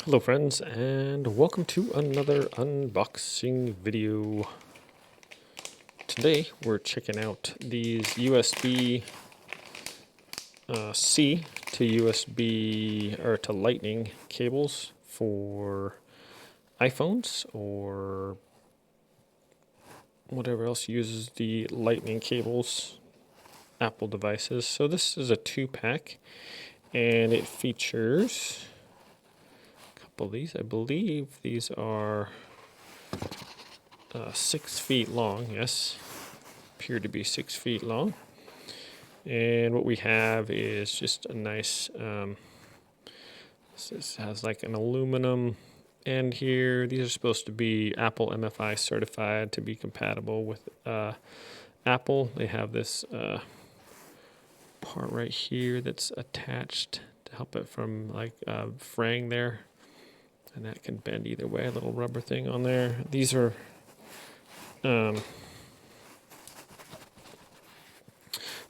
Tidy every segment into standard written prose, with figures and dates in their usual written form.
Hello friends, and welcome to another unboxing video. Today we're checking out these USB C to USB or to Lightning cables for iPhones or whatever else uses the Lightning cables, Apple devices. So this is a 2-pack and it features of these. I believe these are 6 feet long. Yes, appear to be 6 feet long. And what we have is just a nice, this has like an aluminum end here. These are supposed to be Apple MFi certified to be compatible with Apple. They have this part right here that's attached to help it from like fraying there. And that can bend either way, a little rubber thing on there. These are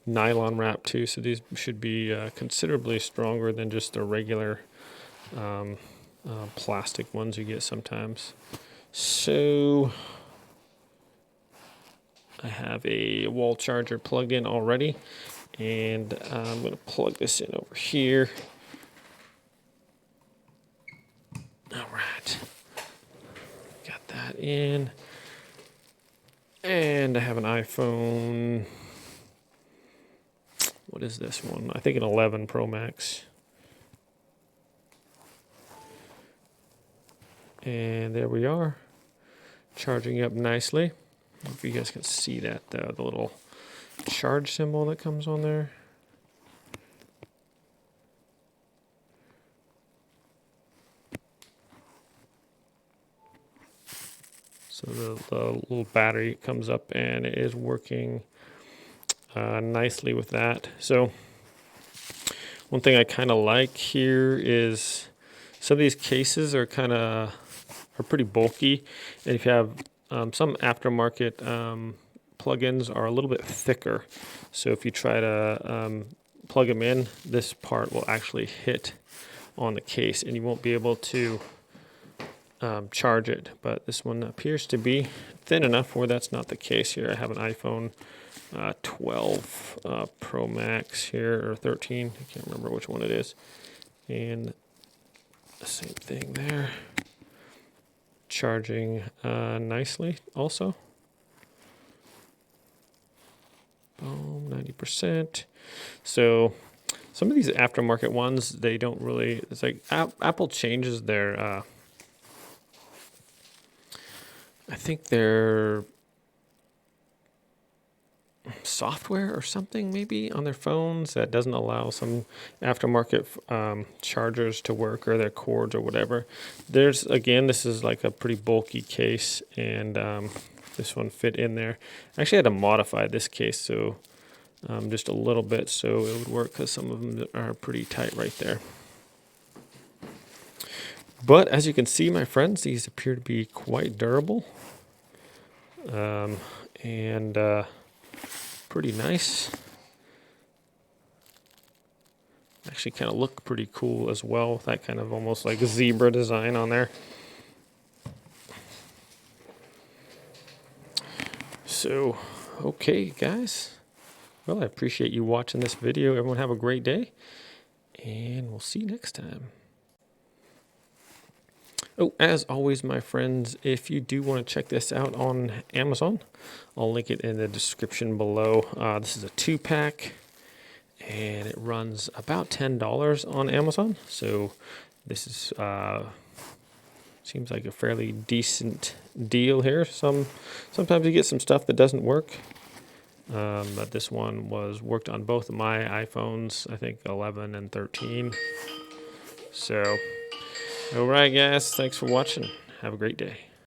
nylon wrap too, so these should be considerably stronger than just the regular plastic ones you get sometimes. So I have a wall charger plugged in already, and I'm going to plug this in over here. Alright, got that in, and I have an iPhone, what is this one? I think an 11 Pro Max, and there we are, charging up nicely. I don't know if you guys can see that, the little charge symbol that comes on there. So the little battery comes up and it is working nicely with that. So one thing I kind of like here is some of these cases are pretty bulky, and if you have some aftermarket plugins are a little bit thicker. So if you try to plug them in, this part will actually hit on the case, and you won't be able to charge it. But this one appears to be thin enough where that's not the case here. I have an iPhone 12 Pro Max here, or 13. I can't remember which one it is. And the same thing there. Charging nicely also. Boom, 90%. So some of these aftermarket ones, they don't really, it's like Apple changes their I think their software or something maybe on their phones that doesn't allow some aftermarket chargers to work, or their cords or whatever. Again, this is like a pretty bulky case, and this one fit in there. I actually had to modify this case so just a little bit so it would work, because some of them are pretty tight right there. But as you can see, my friends, these appear to be quite durable and pretty nice. Actually kind of look pretty cool as well, with that kind of almost like zebra design on there. So, okay guys, well, I appreciate you watching this video. Everyone have a great day, and we'll see you next time. Oh, as always, my friends, if you do want to check this out on Amazon, I'll link it in the description below. This is a 2-pack, and it runs about $10 on Amazon. So this is seems like a fairly decent deal here. Sometimes you get some stuff that doesn't work, but this one worked on both of my iPhones, I think 11 and 13. So. All right, guys. Thanks for watching. Have a great day.